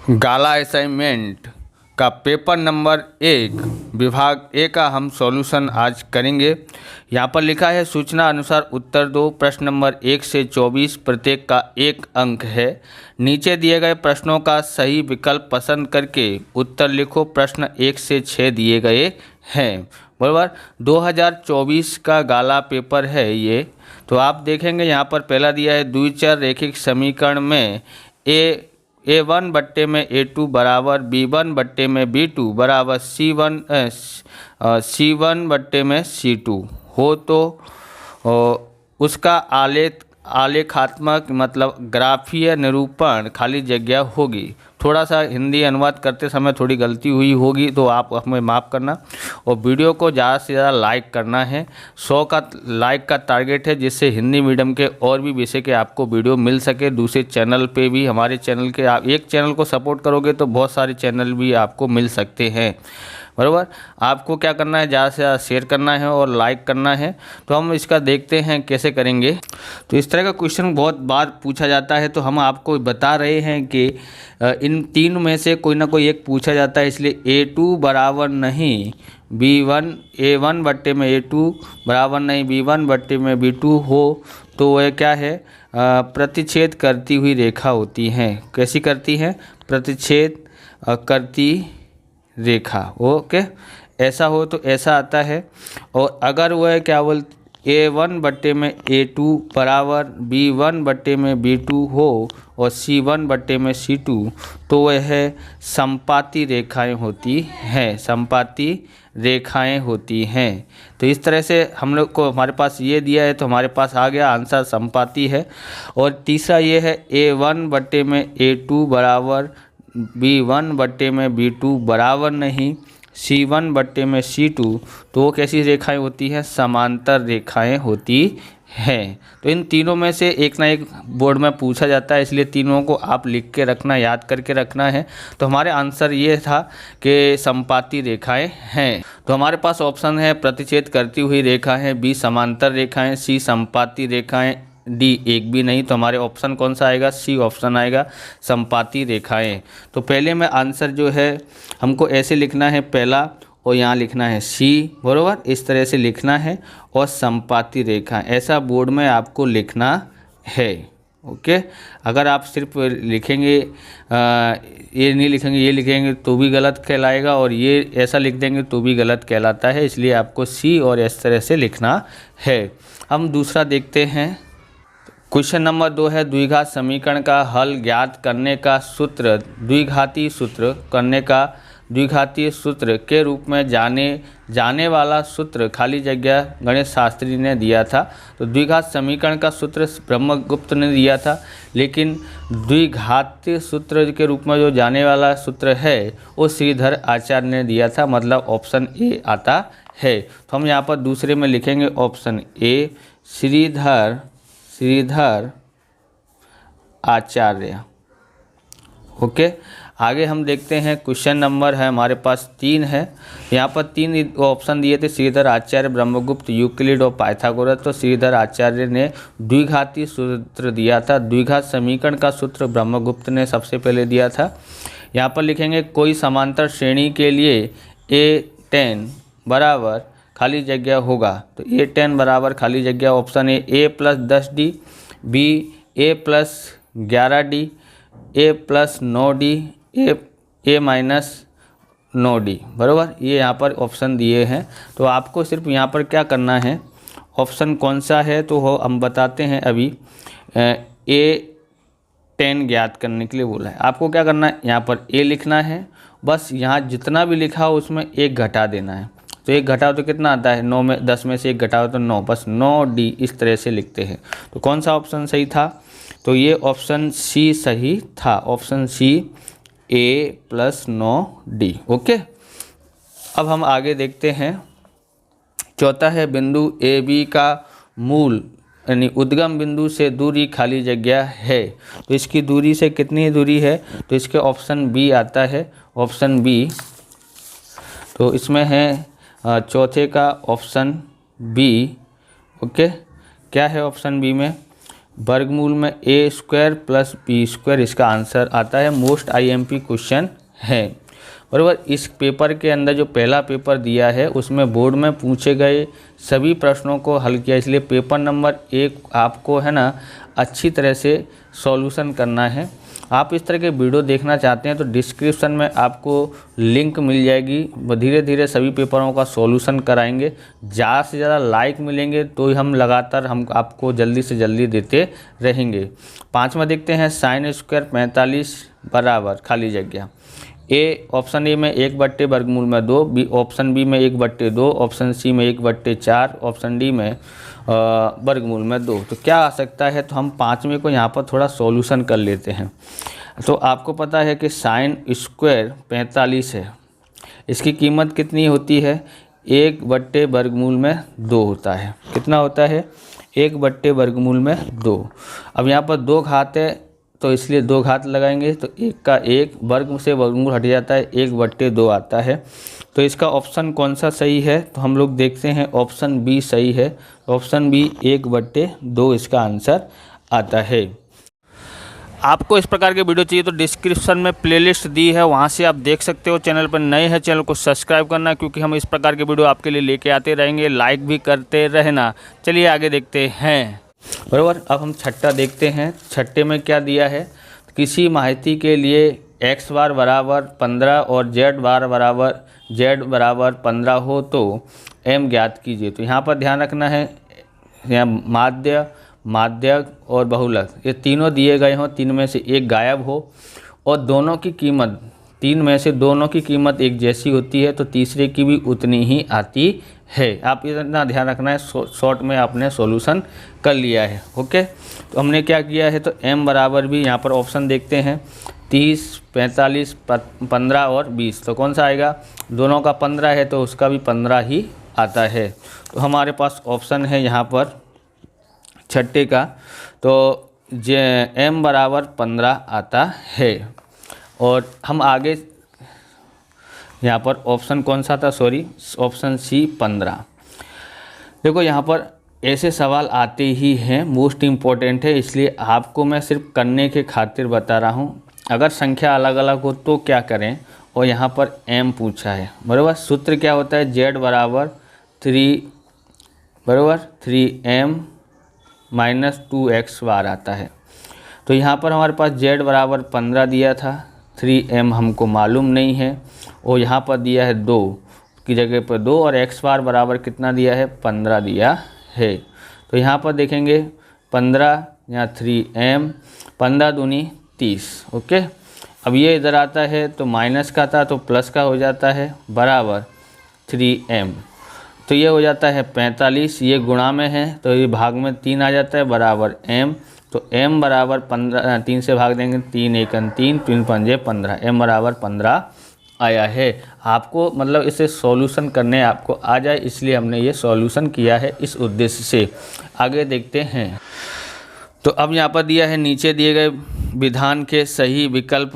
गाला assignment का paper number 1 विभाग ए का हम सॉल्यूशन आज करेंगे। यहाँ पर लिखा है सूचना अनुसार उत्तर दो। प्रश्न नंबर 1 से 24 प्रत्येक का 1 अंक है। नीचे दिए गए प्रश्नों का सही विकल्प पसंद करके उत्तर लिखो। प्रश्न 1 से 6 दिए गए हैं। बराबर 2024 का गाला पेपर है ये। तो आप देखेंगे यहाँ पर पहला दिया है द्विचर रैखिक समीकरण में A1 बट्टे में A2 बराबर B1 बट्टे में B2 बराबर C1 बट्टे में C2 हो तो उसका आलेखात्मक मतलब ग्राफीय निरूपण खाली जगह होगी। थोड़ा सा हिंदी अनुवाद करते समय थोड़ी गलती हुई होगी तो आप हमें माफ़ करना। और वीडियो को ज़्यादा से ज़्यादा लाइक करना है। 100 का लाइक का टारगेट है, जिससे हिंदी मीडियम के और भी विषय के आपको वीडियो मिल सके। दूसरे चैनल पे भी हमारे चैनल के आप एक चैनल को सपोर्ट करोगे तो बहुत सारे चैनल भी आपको मिल सकते हैं। बराबर आपको क्या करना है, ज़्यादा से ज़्यादा शेयर करना है और लाइक करना है। तो हम इसका देखते हैं कैसे करेंगे। तो इस तरह का क्वेश्चन बहुत बार पूछा जाता है, तो हम आपको बता रहे हैं कि इन तीन में से कोई ना कोई एक पूछा जाता है। इसलिए A2 बराबर नहीं B1 A1 बट्टे में A2 बराबर नहीं B1 बट्टे में B2 हो तो वह क्या है, प्रतिच्छेद करती हुई रेखा होती हैं। कैसी करती हैं? प्रतिच्छेद करती रेखा। ओके, ऐसा हो तो ऐसा आता है। और अगर वह क्या बोलते A1 बट्टे में A2 बराबर B1 बट्टे में B2 हो और C1 बट्टे में C2 तो वह समपाती रेखाएं होती हैं। समपाती रेखाएं होती हैं। तो इस तरह से हम लोग को हमारे पास ये दिया है तो हमारे पास आ गया आंसर समपाती है। और तीसरा ये है A1 बट्टे में A2 बराबर B1 बट्टे में B2 बराबर नहीं C1 बट्टे में C2 तो वो कैसी रेखाएं होती हैं? समांतर रेखाएं होती हैं। तो इन तीनों में से एक ना एक बोर्ड में पूछा जाता है, इसलिए तीनों को आप लिख के रखना, याद करके रखना है। तो हमारे आंसर ये था कि समपाती रेखाएं हैं। तो हमारे पास ऑप्शन है प्रतिच्छेद करती हुई रेखा है, B समांतर रेखाएं, C समपाती रेखाएं, D एक भी नहीं। तो हमारे ऑप्शन कौन सा आएगा? C ऑप्शन आएगा, समपाती रेखाएं। तो पहले में आंसर जो है हमको ऐसे लिखना है पहला, और यहाँ लिखना है C बराबर, इस तरह से लिखना है। और समपाती रेखा ऐसा बोर्ड में आपको लिखना है। ओके, अगर आप सिर्फ लिखेंगे ये नहीं लिखेंगे, ये लिखेंगे तो भी गलत कहलाएगा, और ये ऐसा लिख देंगे तो भी गलत कहलाता है। इसलिए आपको C और इस तरह से लिखना है। हम दूसरा देखते हैं। क्वेश्चन नंबर 2 है द्विघात समीकरण का हल ज्ञात करने का सूत्र द्विघातीय सूत्र के रूप में जाने वाला सूत्र खाली जगह गणेश शास्त्री ने दिया था। तो द्विघात समीकरण का सूत्र ब्रह्मगुप्त ने दिया था, लेकिन द्विघातीय सूत्र के रूप में जो जाने वाला सूत्र है वो श्रीधर आचार्य ने दिया था। मतलब ऑप्शन ए आता है। तो हम यहाँ पर दूसरे में लिखेंगे option A Shridhar Acharya. Okay, आगे हम देखते हैं। क्वेश्चन नंबर है हमारे पास 3 है। यहाँ पर 3 ऑप्शन दिए थे, श्रीधर आचार्य, ब्रह्मगुप्त, यूक्लिड और पाइथागोरस। तो श्रीधर आचार्य ने द्विघातीय सूत्र दिया था। द्विघात समीकरण का सूत्र ब्रह्मगुप्त ने सबसे पहले दिया था। यहाँ पर लिखेंगे कोई समांतर श्रेणी के लिए A10 बराबर खाली जगह होगा। तो A10 बराबर खाली जगह option A plus 10D, B A plus 11D, A plus 9D, A minus 9D बराबर। ये यहाँ पर ऑप्शन दिए हैं। तो आपको सिर्फ यहाँ पर क्या करना है, ऑप्शन कौन सा है तो हम बताते हैं अभी। A10 ज्ञात करने के लिए बोला है। आपको क्या करना है, यहाँ पर A लिखना है। बस यहाँ जितना भी लिखा हो उसमें 1 घटा देना है। तो 1 घटाओ तो कितना आता है? 9 में 10 में से 1 घटाओ तो 9, बस 9D इस तरह से लिखते हैं। तो कौन सा ऑप्शन सही था? तो ये ऑप्शन C सही था। Option C A plus 9D। Okay, अब हम आगे देखते हैं। चौथा है बिंदु AB का मूल यानी उद्गम बिंदु से दूरी खाली जगह है। तो इसकी दूरी से कितनी दूरी है? तो इसके ऑप्शन B आता है, ऑप्शन B। तो इसमें है चौथे का ऑप्शन B। ओके, क्या है ऑप्शन B में? वर्गमूल में ए स्क्वायर प्लस बी स्क्वायर इसका आंसर आता है। मोस्ट आईएमपी क्वेश्चन है। बराबर, इस पेपर के अंदर जो पहला पेपर दिया है उसमें बोर्ड में पूछे गए सभी प्रश्नों को हल किया, इसलिए पेपर नंबर 1 आपको है ना अच्छी तरह से सॉल्यूशन करना है। आप इस तरह के वीडियो देखना चाहते हैं तो डिस्क्रिप्शन में आपको लिंक मिल जाएगी। वो धीरे धीरे सभी पेपरों का सॉल्यूशन कराएंगे। ज़्यादा से ज़्यादा लाइक मिलेंगे तो ही हम लगातार आपको जल्दी से जल्दी देते रहेंगे। 5वां देखते हैं, साइन स्क्वायर 45 बराबर खाली जगह ए, ऑप्शन ए में 1/2 वर्गमूल में 2, बी ऑप्शन बी में 1/2, ऑप्शन सी में 1/4, ऑप्शन डी में वर्गमूल में 2। तो क्या आ सकता है, तो हम 5वें को यहाँ पर थोड़ा सॉल्यूशन कर लेते हैं। तो आपको पता है कि साइन स्क्वायर 45 है, इसकी कीमत कितनी होती है, 1/2 वर्गमूल में 2 होता है। कितना होता है, 1/2 वर्गमूल में 2। अब यहाँ पर 2 घात है तो इसलिए 2 घात लगाएंगे तो 1 का 1, वर्ग से वर्गमूल हट जाता है, 1/2 आता है। तो इसका ऑप्शन कौन सा सही है, तो हम लोग देखते हैं ऑप्शन बी सही है। ऑप्शन बी 1/2 इसका आंसर आता है। आपको इस प्रकार के वीडियो चाहिए तो डिस्क्रिप्शन में प्लेलिस्ट दी है, वहां से आप देख सकते हो। चैनल पर नए हैं चैनल को सब्सक्राइब करना, क्योंकि हम इस प्रकार के वीडियो आपके लिए लेके आते रहेंगे। लाइक भी करते रहना। चलिए आगे देखते हैं। बराबर, अब हम छठा देखते हैं। छठे में क्या दिया है, किसी माहिती के लिए x बार बराबर 15 और z बार बराबर 15 हो तो m ज्ञात कीजिए। तो यहाँ पर ध्यान रखना है, यहाँ माध्यक और बहुलक ये तीनों दिए गए हों, 3 में से एक गायब हो और दोनों की कीमत 3 में से दोनों की कीमत एक जैसी होती है तो तीसरे की भी उतनी ही आती है। आप इतना ध्यान रखना है। शॉर्ट में आपने सॉल्यूशन कर लिया है। ओके, तो हमने क्या किया है, तो m बराबर भी यहाँ पर ऑप्शन देखते हैं 30, 45, 15 और 20। तो कौन सा आएगा, दोनों का 15 है तो उसका भी 15 ही आता है। तो हमारे पास ऑप्शन है यहाँ पर छठे का, तो m बराबर 15 आता है। और हम आगे यहाँ पर ऑप्शन कौन सा था, सॉरी ऑप्शन सी 15। देखो यहाँ पर ऐसे सवाल आते ही हैं, मोस्ट इम्पॉर्टेंट है, इसलिए आपको मैं सिर्फ करने के खातिर बता रहा हूँ। अगर संख्या अलग अलग हो तो क्या करें, और यहाँ पर m पूछा है। बराबर, सूत्र क्या होता है, z बराबर 3m माइनस 2x बार आता है। तो यहाँ पर हमारे पास z बराबर 15 दिया था, 3m हमको मालूम नहीं है, और यहाँ पर दिया है 2 की जगह पर 2, और x बार बराबर कितना दिया है, 15 दिया है। तो यहाँ पर देखेंगे 15, यहाँ 3m, 15 दूनी 30। ओके, अब ये इधर आता है तो माइनस का था तो प्लस का हो जाता है, बराबर 3m। तो ये हो जाता है 45, ये गुणा में है तो ये भाग में 3 आ जाता है, बराबर m। तो m बराबर 15, 3 से भाग देंगे, 3 1 3, 3 5 15, m बराबर 15 आया है। आपको मतलब इसे सॉल्यूशन करने आपको आ जाए, इसलिए हमने ये सॉल्यूशन किया है इस उद्देश्य से। आगे देखते हैं। तो अब यहाँ पर दिया है, नीचे दिए गए विधान के सही विकल्प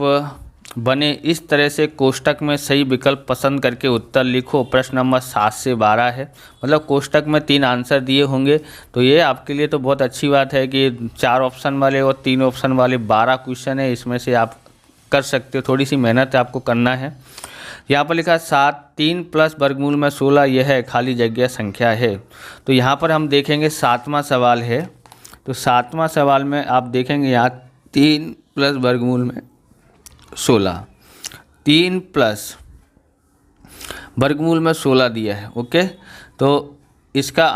बने, इस तरह से कोष्टक में सही विकल्प पसंद करके उत्तर लिखो। प्रश्न नंबर 7 से 12 है, मतलब कोष्टक में 3 आंसर दिए होंगे। तो ये आपके लिए तो बहुत अच्छी बात है कि 4 ऑप्शन वाले और 3 ऑप्शन वाले 12 क्वेश्चन है, इसमें से आप कर सकते हो। थोड़ी सी मेहनत आपको करना है। यहाँ पर लिखा 7, 3 प्लस वर्गमूल में 16 यह है खाली जगह संख्या है। तो यहाँ पर हम देखेंगे 7वां सवाल है। तो 7वां सवाल में आप देखेंगे यहाँ 3 प्लस वर्गमूल में 16, 3 प्लस वर्गमूल में 16 दिया है। ओके, तो इसका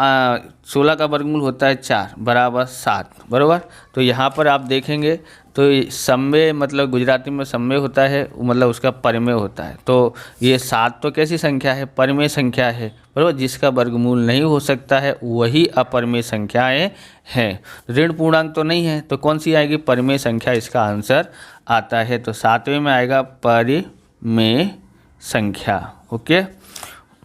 16 का वर्गमूल होता है 4 बराबर 7। बराबर, तो यहाँ पर आप देखेंगे तो सम्मेय मतलब गुजराती में सम्मेय होता है, मतलब उसका परिमेय होता है। तो ये 7 तो कैसी संख्या है, परिमेय संख्या है। बराबर, जिसका वर्गमूल नहीं हो सकता है वही अपरिमेय संख्याएं हैं। ऋण पूर्णांक तो नहीं है, तो कौन सी आएगी, परिमेय संख्या इसका आंसर आता है। तो 7वें में आएगा परिमेय संख्या। ओके,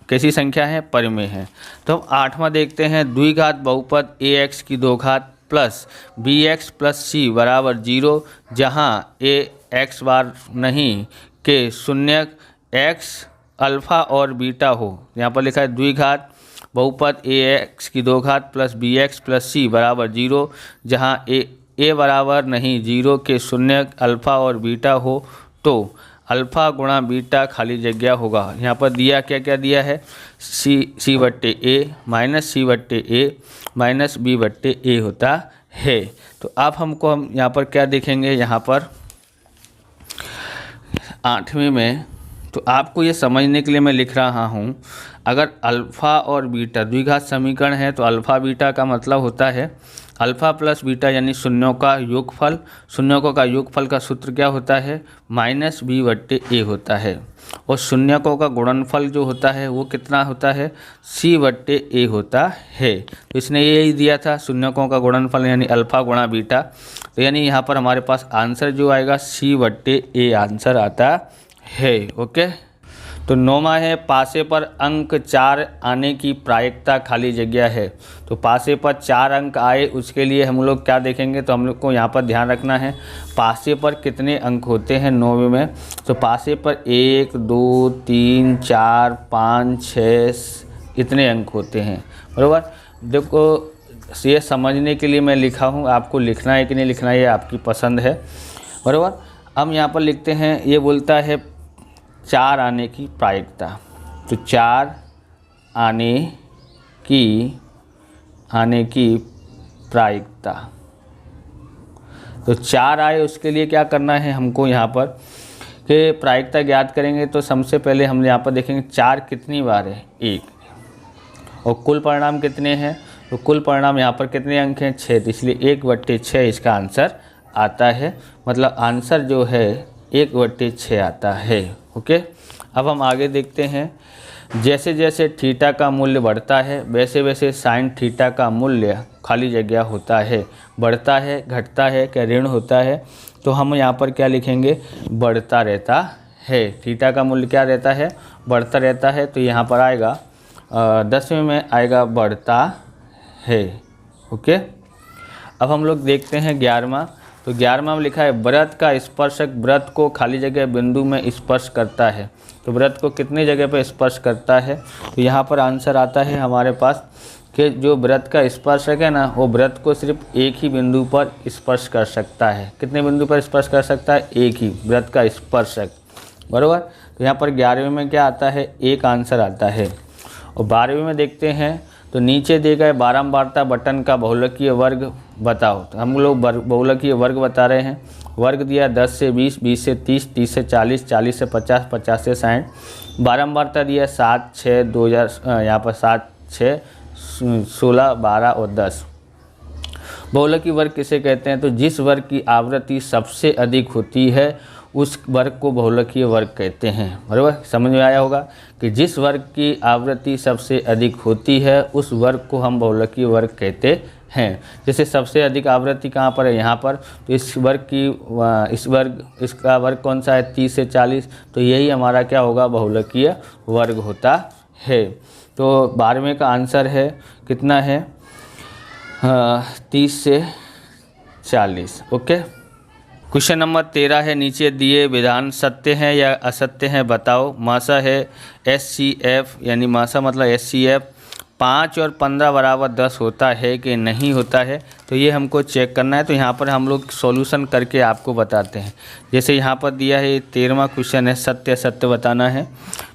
कैसी संख्या है, परिमेय है। तो हम 8वां देखते हैं, द्विघात बहुपद ax की 2 घात प्लस bx प्लस c बराबर 0, जहाँ a x बार नहीं के शून्यक x अल्फ़ा और बीटा हो। यहाँ पर लिखा है द्विघात बहुपद ए एक्स की 2 घात प्लस बी एक्स प्लस सी बराबर 0, जहाँ ए बराबर नहीं 0 के शून्य अल्फ़ा और बीटा हो तो अल्फ़ा गुणा बीटा खाली जगह होगा। यहाँ पर दिया क्या क्या दिया है, सी बट्टे ए माइनस सी बट्टे ए माइनस बी बट्टे ए होता है। तो अब हम यहाँ पर क्या देखेंगे, यहाँ पर 8वीं में, तो आपको ये समझने के लिए मैं लिख रहा हूँ, अगर अल्फ़ा और बीटा द्विघात समीकरण है तो अल्फ़ा बीटा का मतलब होता है अल्फ़ा प्लस बीटा यानी शून्यों का योगफल। शून्यों का योगफल का सूत्र क्या होता है, माइनस बी बट्टे ए होता है, और शून्यों का गुणनफल जो होता है वो कितना होता है, सी बट्टे ए होता है। तो इसने यही दिया था शून्यों का गुणनफल यानी अल्फ़ा गुणा बीटा। तो यानी यहाँ पर हमारे पास आंसर जो आएगा सी बट्टे ए आंसर आता है। ओके, तो 9वां है पासे पर अंक 4 आने की प्रायिकता खाली जगह है। तो पासे पर 4 अंक आए उसके लिए हम लोग क्या देखेंगे, तो हम लोग को यहाँ पर ध्यान रखना है पासे पर कितने अंक होते हैं 9वीं में। तो पासे पर 1 2 3 4 5 6 इतने अंक होते हैं, बराबर। देखो ये समझने के लिए मैं लिखा हूँ, आपको लिखना है कि नहीं लिखना है ये आपकी पसंद है, बराबर। हम यहाँ पर लिखते हैं, ये बोलता है 4 आने की प्रायिकता। तो 4 आने की प्रायिकता, तो 4 आए उसके लिए क्या करना है हमको, यहाँ पर कि प्रायिकता ज्ञात करेंगे। तो सबसे पहले हम यहाँ पर देखेंगे 4 कितनी बार है, 1, और कुल परिणाम कितने हैं, तो कुल परिणाम यहाँ पर कितने अंक हैं, 6, तो इसलिए 1/6 इसका आंसर आता है। मतलब आंसर जो है 1/6 आता है। ओके, अब हम आगे देखते हैं, जैसे जैसे थीटा का मूल्य बढ़ता है वैसे वैसे साइन थीटा का मूल्य खाली जगह होता है, बढ़ता है, घटता है, क्या ऋण होता है। तो हम यहाँ पर क्या लिखेंगे, बढ़ता रहता है। थीटा का मूल्य क्या रहता है, बढ़ता रहता है। तो यहाँ पर आएगा 10वीं में आएगा बढ़ता है। ओके, अब हम लोग देखते हैं 11वां। तो 11वां में लिखा है वृत्त का स्पर्शक वृत्त को खाली जगह बिंदु में स्पर्श करता है। तो वृत्त को कितने जगह पर स्पर्श करता है, तो यहाँ पर आंसर आता है हमारे पास कि जो वृत्त का स्पर्शक है ना, वो वृत्त को सिर्फ एक ही बिंदु पर स्पर्श कर सकता है। कितने बिंदु पर स्पर्श कर सकता है, एक ही, वृत्त का स्पर्शक, बराबर। तो यहाँ पर 11वीं में क्या आता है, एक आंसर आता है। और 12वीं में देखते हैं, तो नीचे दिए गए बारंबारता बटन का बहुलकीय वर्ग बताओ। तो हम लोग बहुलकीय वर्ग बता रहे हैं। वर्ग दिया 10 से 20, 20 से 30, 30 से 40, 40 से 50, 50 से 60। बारंबारता दिया 7, 6, 2000, यहाँ पर 7, 6, 16, 12 और 10। बहुलकीय वर्ग किसे कहते हैं, तो जिस वर्ग की आवृत्ति सबसे अधिक होती है उस वर्ग को बहुलकीय वर्ग कहते हैं, बराबर। समझ में आया होगा कि जिस वर्ग की आवृत्ति सबसे अधिक होती है उस वर्ग को हम बहुलकीय वर्ग कहते हैं। जैसे सबसे अधिक आवृत्ति कहाँ पर है, यहाँ पर। तो इस वर्ग इसका वर्ग कौन सा है, 30 से 40। तो यही हमारा क्या होगा, बहुलकीय वर्ग होता है। तो 12वें का आंसर है कितना है, 30 से 40। ओके, क्वेश्चन नंबर 13 है, नीचे दिए विधान सत्य हैं या असत्य हैं बताओ। मासा है SCF, यानी मासा मतलब SCF 5 और 15 बराबर 10 होता है कि नहीं होता है। तो ये हमको चेक करना है। तो यहाँ पर हम लोग सॉल्यूशन करके आपको बताते हैं। जैसे यहाँ पर दिया है 13वां क्वेश्चन है, सत्य सत्य बताना है।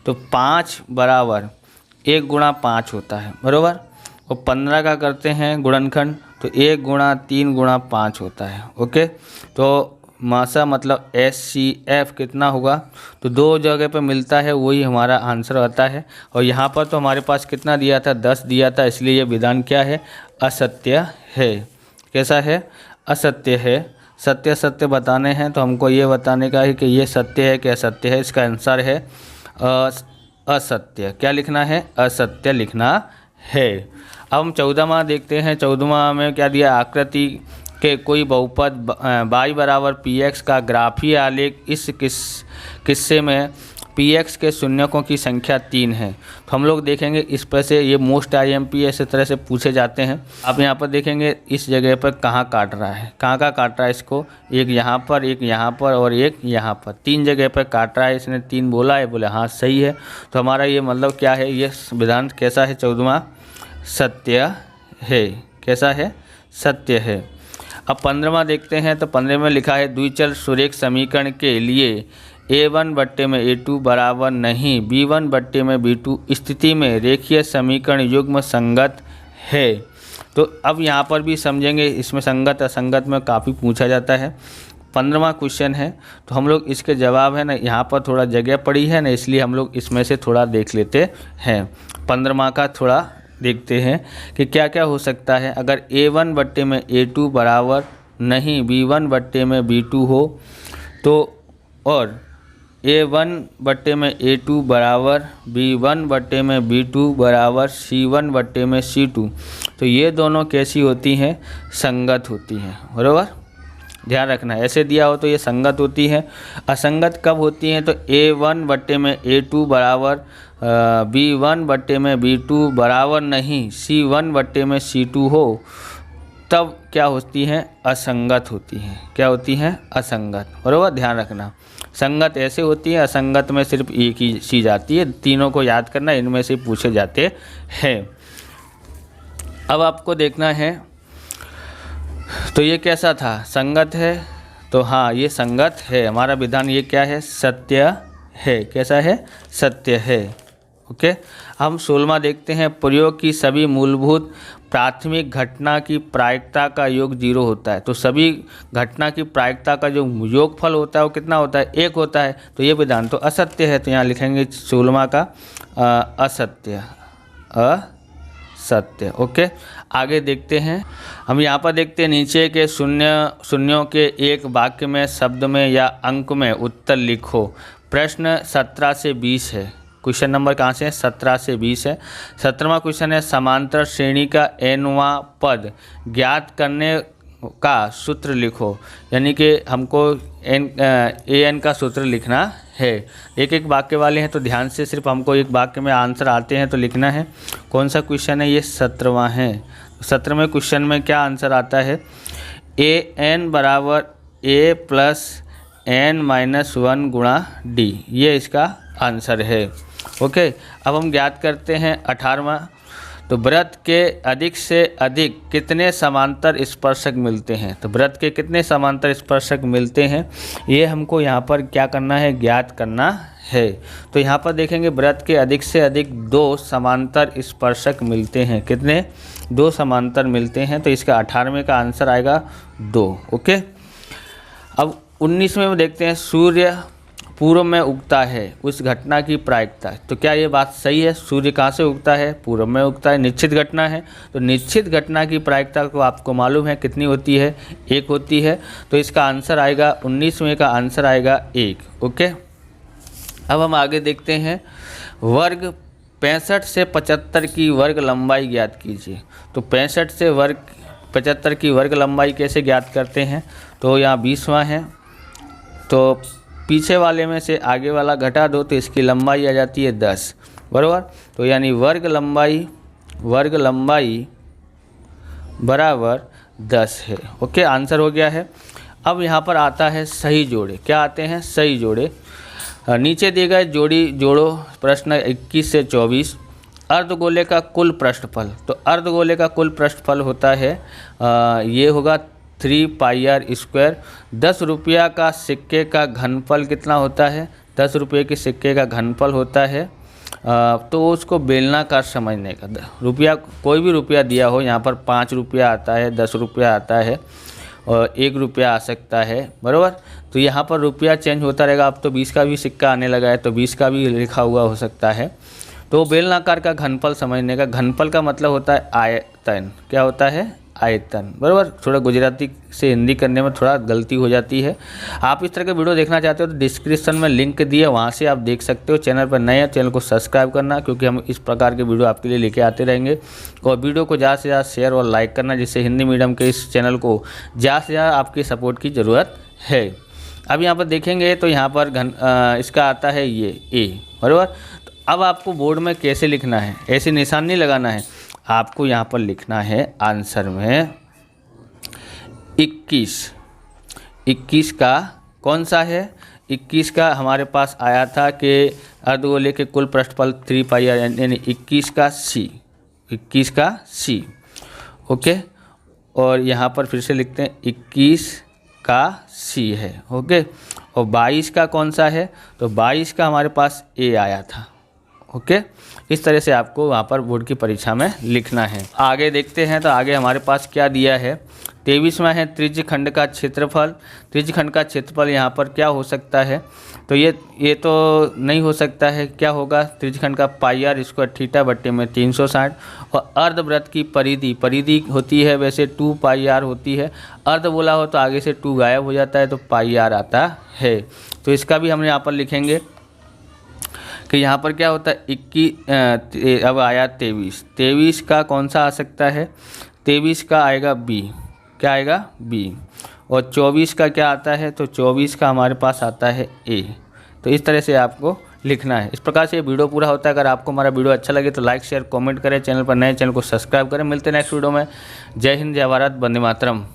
तो 5 बराबर 1 गुणा 5 होता है, बराबर। और 15 का करते हैं गुणनखंड, तो 1 गुणा 3 गुणा 5 होता है। ओके, तो मासा मतलब SCF कितना होगा, तो 2 जगह पे मिलता है, वही हमारा आंसर आता है। और यहाँ पर तो हमारे पास कितना दिया था, 10 दिया था, इसलिए ये विधान क्या है, असत्य है। कैसा है, असत्य है। सत्य सत्य बताने हैं तो हमको ये बताने का है कि ये सत्य है कि असत्य है। इसका आंसर है असत्य। क्या लिखना है, असत्य लिखना है। अब हम 14वां देखते हैं। 14वां में क्या दिया, आकृति के कोई बहुपद y बराबर px का ग्राफीय आलेख इस किस्से में p px के शून्यकों की संख्या 3 है। तो हम लोग देखेंगे इस पर से, ये मोस्ट IMP इस तरह से पूछे जाते हैं। आप यहाँ पर देखेंगे इस जगह पर कहाँ काट रहा है, कहाँ काट रहा है इसको, एक यहाँ पर, एक यहाँ पर और एक यहाँ पर, 3 जगह पर काट रहा है। इसने 3 बोला है, बोले हाँ सही है। तो हमारा ये मतलब क्या है, ये विधान कैसा है, 14वां सत्य है। कैसा है, सत्य है। अब 15वां देखते हैं। तो 15 में लिखा है द्विचल सुरेख समीकरण के लिए A1 बट्टे में A2 बराबर नहीं B1 बट्टे में B2 स्थिति में रेखीय समीकरण युग्म संगत है। तो अब यहाँ पर भी समझेंगे, इसमें संगत असंगत में काफ़ी पूछा जाता है। 15वां क्वेश्चन है, तो हम लोग इसके जवाब है ना, यहाँ पर थोड़ा जगह पड़ी है ना, इसलिए हम लोग इसमें से थोड़ा देख लेते हैं। 15वां का थोड़ा देखते हैं कि क्या क्या हो सकता है। अगर A1 बट्टे में A2 बराबर नहीं B1 बट्टे में B2 हो तो, और A1 बट्टे में A2 बराबर B1 बट्टे में B2 बराबर C1 बट्टे में C2, तो ये दोनों कैसी होती हैं, संगत होती हैं। बराबर ध्यान रखना है, ऐसे दिया हो तो ये संगत होती है। असंगत कब होती हैं, तो A1 बट्टे में A2 बराबर B1 बट्टे में B2 बराबर नहीं C1 बट्टे में C2 हो, तब क्या होती हैं, असंगत होती हैं। क्या होती हैं, असंगत। बराबर ध्यान रखना, संगत ऐसे होती है, असंगत में सिर्फ एक ही चीज़ आती है। तीनों को याद करना, इनमें से पूछे जाते हैं। अब आपको देखना है, तो ये कैसा था, संगत है। तो हाँ ये संगत है, हमारा विधान ये क्या है, सत्य है। कैसा है, सत्य है। ओके। हम 16वां देखते हैं। प्रयोग की सभी मूलभूत प्राथमिक घटना की प्रायिकता का योग 0 होता है। तो सभी घटना की प्रायिकता का जो योगफल होता है वो कितना होता है, 1 होता है। तो ये विधान तो असत्य है। तो यहाँ लिखेंगे 16वां का असत्य, असत्य। ओके। आगे देखते हैं। हम यहाँ पर देखते हैं नीचे के शून्यों के एक वाक्य में, शब्द में या अंक में उत्तर लिखो। प्रश्न 17 से 20 है। क्वेश्चन नंबर कहाँ से है, 17 से 20 है। 17वां क्वेश्चन है, समांतर श्रेणी का nवां पद ज्ञात करने का सूत्र लिखो। यानी कि हमको an का सूत्र लिखना है। एक एक वाक्य वाले हैं तो ध्यान से, सिर्फ हमको एक वाक्य में आंसर आते हैं तो लिखना है। कौन सा क्वेश्चन है, ये 17वां है। 17वें क्वेश्चन में क्या आंसर आता है, an बराबर a प्लस n-1 गुणा d, ये इसका आंसर है। ओके। अब हम ज्ञात करते हैं 18वां। तो वृत्त के अधिक से अधिक कितने समांतर स्पर्शक मिलते हैं। तो वृत्त के कितने समांतर स्पर्शक मिलते हैं, ये हमको यहाँ पर क्या करना है, ज्ञात करना है। तो यहाँ पर देखेंगे वृत्त के अधिक से अधिक 2 समांतर स्पर्शक मिलते हैं। कितने, 2 समांतर मिलते हैं। तो इसका 18वें का आंसर आएगा 2। ओके। अब 19वें में देखते हैं, सूर्य पूर्व में उगता है, उस घटना की प्रायिकता। तो क्या ये बात सही है, सूर्य कहाँ से उगता है, पूर्व में उगता है, निश्चित घटना है। तो निश्चित घटना की प्रायिकता को आपको मालूम है कितनी होती है, 1 होती है। तो इसका आंसर आएगा 19वें का आंसर आएगा 1। ओके। अब हम आगे देखते हैं, वर्ग 65 से 75 की वर्ग लंबाई ज्ञात कीजिए। तो 65 से 75 की वर्ग लंबाई कैसे ज्ञात करते हैं, तो यहाँ 20वां है, तो पीछे वाले में से आगे वाला घटा दो तो इसकी लंबाई आ जाती है 10। बराबर। तो यानी वर्ग लंबाई बराबर 10 है। ओके, आंसर हो गया है। अब यहाँ पर आता है सही जोड़े। क्या आते हैं, सही जोड़े। नीचे दिए गए जोड़ी जोड़ो। प्रश्न 21 से 24। अर्धगोले का कुल पृष्ठफल। तो अर्धगोले का कुल पृष्ठफल होता है ये होगा 3 पाई आर स्क्वायर। 10 रुपया का सिक्के का घनफल कितना होता है, 10 रुपये के सिक्के का घनफल होता है तो उसको बेलनाकार समझने का। रुपया, कोई भी रुपया दिया हो, यहाँ पर 5 रुपया आता है, 10 रुपया आता है और 1 रुपया आ सकता है। बराबर। तो यहाँ पर रुपया चेंज होता रहेगा। अब तो 20 का भी सिक्का आने लगा है तो 20 का भी लिखा हुआ हो सकता है। तो बेलनाकार का घनफल समझने का। घनफल का मतलब होता है आयतन। क्या होता है, आयतन। बराबर। थोड़ा गुजराती से हिंदी करने में थोड़ा गलती हो जाती है। आप इस तरह के वीडियो देखना चाहते हो तो डिस्क्रिप्शन में लिंक दिए, वहाँ से आप देख सकते हो। चैनल पर नए हैं, चैनल को सब्सक्राइब करना, क्योंकि हम इस प्रकार के वीडियो आपके लिए लेके आते रहेंगे। और वीडियो को ज़्यादा से ज़्यादा शेयर और लाइक करना, जिससे हिंदी मीडियम के इस चैनल को ज़्यादा से ज़्यादा आपकी सपोर्ट की ज़रूरत है। अब यहाँ पर देखेंगे तो यहाँ पर इसका आता है ये ए, बराबर। तो अब आपको बोर्ड में कैसे लिखना है, ऐसे निशान नहीं लगाना है, आपको यहाँ पर लिखना है आंसर में 21 का कौन सा है, 21 का हमारे पास आया था कि अर्धगोले के कुल पृष्ठफल 3 पाई आर, यानी 21 का सी, ओके। और यहाँ पर फिर से लिखते हैं 21 का सी है, ओके। और 22 का कौन सा है, तो 22 का हमारे पास ए आया था, ओके। इस तरह से आपको वहाँ पर बोर्ड की परीक्षा में लिखना है। आगे देखते हैं, तो आगे हमारे पास क्या दिया है, 23वां है त्रिज्यखंड का क्षेत्रफल। त्रिज्यखंड का क्षेत्रफल यहाँ पर क्या हो सकता है, तो ये तो नहीं हो सकता है, क्या होगा, त्रिज्यखंड का पाई आर स्क्वायर थीटा बट्टे में 360। और अर्धवृत्त की परिधि होती है वैसे 2 पाई आर होती है, अर्ध बोला हो तो आगे से 2 गायब हो जाता है तो पाई आर आता है। तो इसका भी हम यहाँ पर लिखेंगे कि यहाँ पर क्या होता है 21, अब आया 23 का कौन सा आ सकता है, 23 का आएगा बी, क्या आएगा बी। और 24 का क्या आता है, तो 24 का हमारे पास आता है ए। तो इस तरह से आपको लिखना है। इस प्रकार से ये वीडियो पूरा होता है। अगर आपको हमारा वीडियो अच्छा लगे तो लाइक शेयर कमेंट करें, चैनल पर नए चैनल को सब्सक्राइब करें। मिलते हैं नेक्स्ट वीडियो में। जय हिंद, जय भारत, वंदे मातरम।